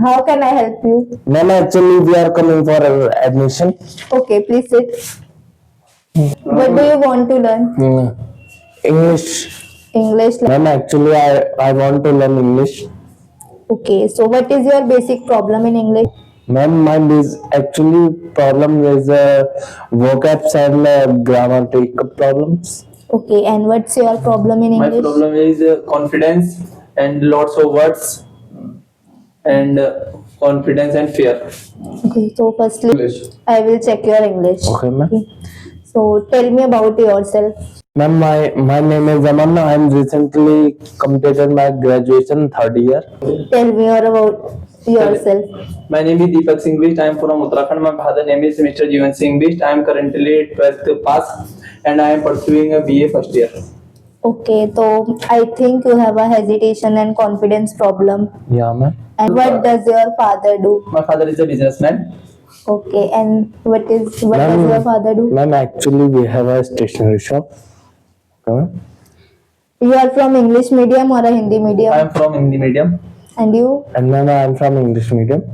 How can I help you? Ma'am, actually we are coming for admission. Okay, please sit. What do you want to learn? English. English. Ma'am, actually I want to learn English. Okay, so what is your basic problem in English? Ma'am, mine is actually problem is vocabs and grammatical problems. Okay, and what's your problem in My English? problem is confidence and lots of words and confidence and fear. Okay, so firstly, English. I will check your English. Okay, ma'am. So tell me about yourself. Ma'am, my name is Aman. I am recently completed my graduation third year. Tell me more about yourself. My name is Deepak Singh Bisht. I am from Uttarakhand. My father name is Mr. Jeevan Singh Bisht. I am currently 12th pass and I am pursuing a BA first year. Okay, so I think you have a hesitation and confidence problem. Yeah, ma'am. And what does your father do? My father is a businessman. Okay, and what does your father do? Ma'am, actually we have a stationery shop. Okay, ma'am. You are from English medium or a Hindi medium? I am from Hindi medium. And you? And ma'am, I am from English medium.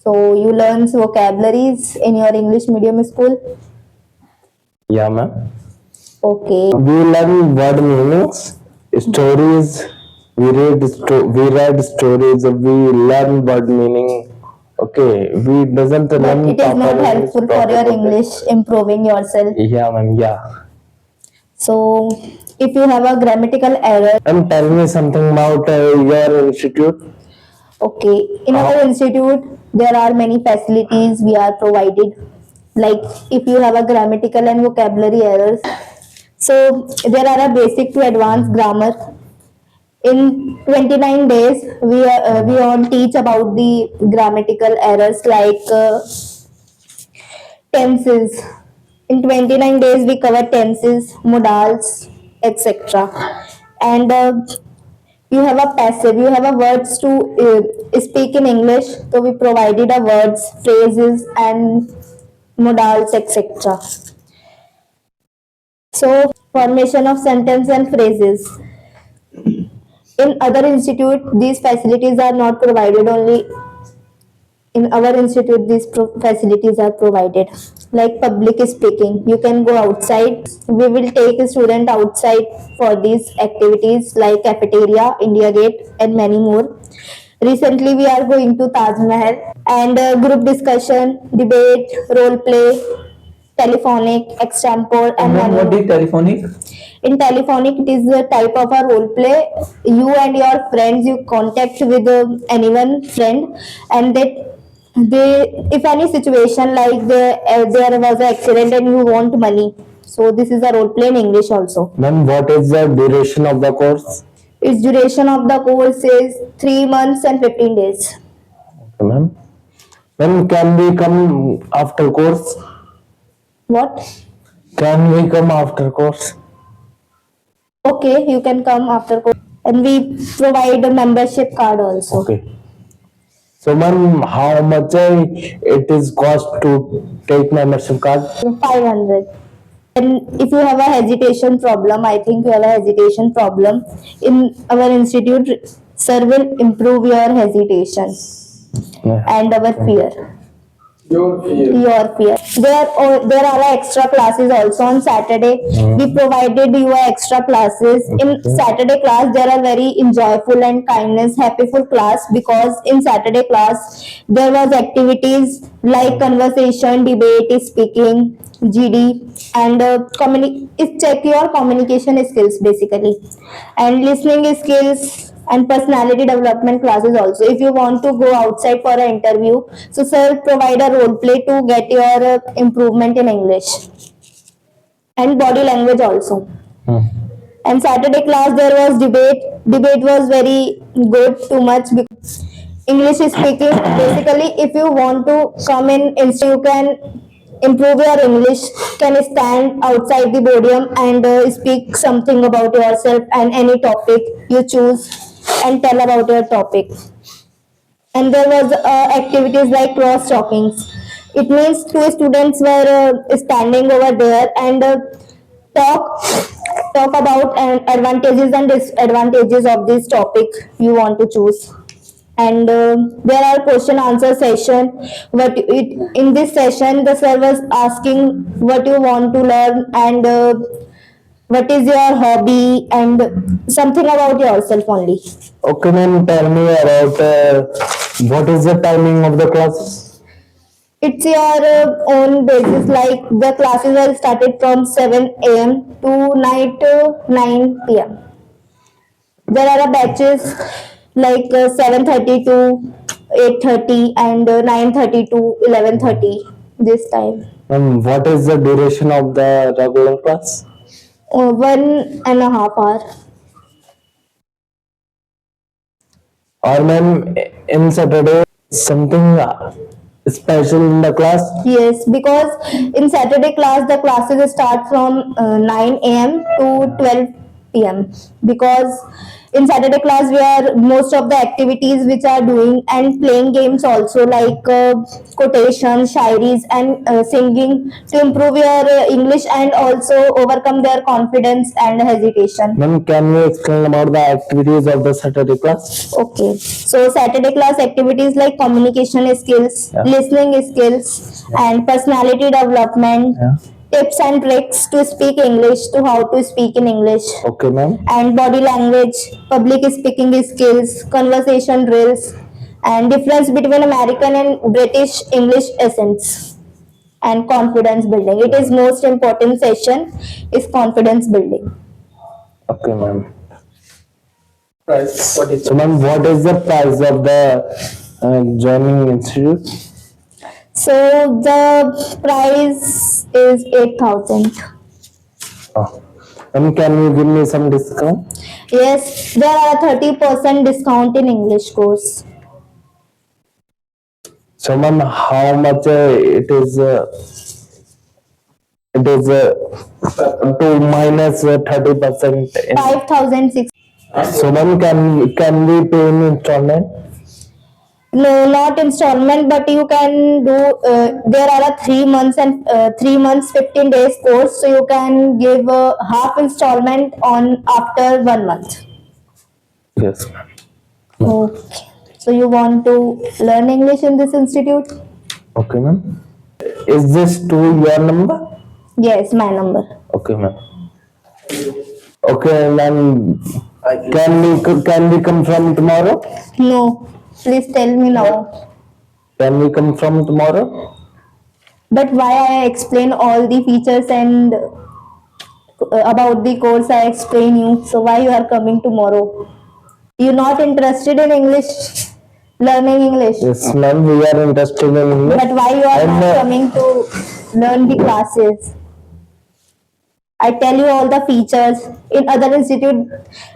So you learn vocabularies in your English medium school? Yeah, ma'am. Okay. We learn word meanings, stories. We read stories. We learn word meaning. Okay, we doesn't But learn. it is not proper helpful for proper your vocab. English improving yourself. Yeah, ma'am. Yeah. So if you have a grammatical error, And tell me something about your institute. okay, in our institute there are many facilities we are provided. Like if you have a grammatical and vocabulary errors, so there are a basic to advanced grammar. In 29 days, we all teach about the grammatical errors like tenses. In 29 days, we cover tenses, modals, etc. And you have a passive, you have a words to speak in English. So we provided a words, phrases, and modals, etc. So formation of sentence and phrases. In other institute, these facilities are not provided. Only in our institute, these facilities are provided. Like public speaking, you can go outside. We will take a student outside for these activities like cafeteria, India Gate, and many more. Recently, we are going to Taj Mahal and group discussion, debate, role play, telephonic, extempore, and many What more. is telephonic? In telephonic, it is a type of a role play. You and your friends, you contact with anyone friend, and if any situation like there was an accident and you want money, so this is a role play in English also. Ma'am, what is the duration of the course? Its duration of the course is 3 months and 15 days. Okay, ma'am. When can we come after course? What? Can we come after course? Okay, you can come after course, and we provide a membership card also. Okay. So, ma'am, how much it is cost to take membership card? 500. And if you have a hesitation problem, I think you have a hesitation problem, in our institute, sir will improve your hesitation Yeah. and our fear. Your fear. Your fear. There are extra classes also on Saturday. We provided you extra classes. In Saturday class, there are very enjoyable and kindness, happyful class, because in Saturday class there was activities like conversation, debate, speaking, GD, and check your communication skills basically, and listening skills and personality development classes also. If you want to go outside for an interview, so sir provide a role play to get your improvement in English and body language also. And Saturday class there was debate. Debate was very good, too much. English speaking, basically if you want to come in you can improve your English, can stand outside the podium and speak something about yourself and any topic you choose and tell about your topic. And there was activities like cross talkings. It means two students were standing over there and talk talk about advantages and disadvantages of this topic you want to choose. and there are question answer session. In this session the sir was asking what you want to learn and what is your hobby and something about yourself only. Okay, ma'am. Tell me about what is the timing of the classes? It's your own basis, like the classes are started from 7 a.m. to night 9 p.m. There are batches like 7:30 to 8:30 and 9:30 to 11:30 this time. What is the duration of the regular class? 1.5 hour. Or ma'am, in Saturday something special in the class? Yes, because in Saturday class the classes start from 9 a.m. to 12 p.m. Because in Saturday class we are most of the activities which are doing and playing games also, like quotations, shairis and singing to improve your English and also overcome their confidence and hesitation. Ma'am, can you explain about the activities of the Saturday class? Okay, so Saturday class activities like communication skills, Yeah. listening skills, and personality development, Yeah. tips and tricks to speak English, to how to speak in English, Okay, ma'am. and body language, public speaking skills, conversation drills, and difference between American and British English accents, and confidence building. It is most important session is confidence building. Okay, ma'am. Price, what is So, ma'am, what is the price of the joining institute? So the price is 8,000. Oh. Ma'am, can you give me some discount? Yes, there are 30% discount in English course. So, ma'am, how much it is? It is to minus 30%. 5,006. So, ma'am, can we pay in installment? No, not installment, but you can do. There are a 3 months and 3 months, 15 days course, so you can give half installment on after 1 month. Yes, ma'am. Okay. So you want to learn English in this institute? Okay, ma'am. Is this to your number? Yes, my number. Okay, ma'am. Okay, ma'am. Can we come from tomorrow? No, please tell me now. Can we come from tomorrow? But why I explain all the features and about the course I explain you. So why you are coming tomorrow? You not interested in English, learning English. Yes, ma'am. We are interested in English. But why you are And, not coming to learn the classes? I tell you all the features. In other institute,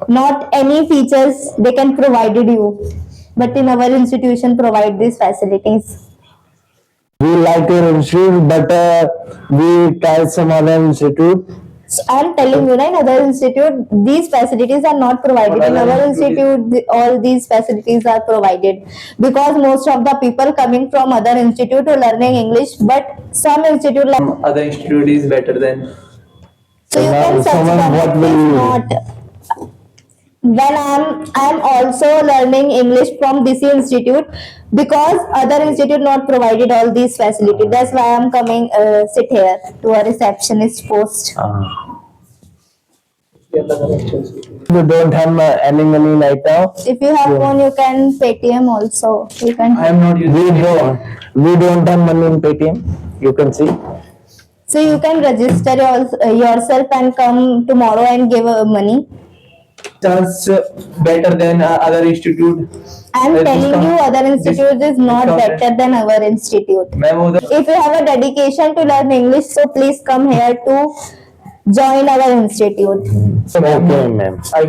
not any features they can provided you. But in our institution provide these facilities. we like your institute, but we try some other institute. So I'm telling you, in other institute, these facilities are not provided. In our institute, all these facilities are provided because most of the people coming from other institute to learning English, but some institute like other institute is better than. so you can So, search ma'am, them. what It will is you- not. When I'm also learning English from this institute because other institute not provided all these facilities. That's why I'm coming sit here to a receptionist post. We don't have any money right now. If you have phone, you can Paytm also. You can. I am not We using it. don't have money in Paytm. You can see. So you can register yourself and come tomorrow and give money. Chance better than other institute. I'm telling you, other institute is not discounted. better than our institute. Ma'am, उधर If you have a dedication to learn English, so please come here to join our institute. Okay, ma'am. I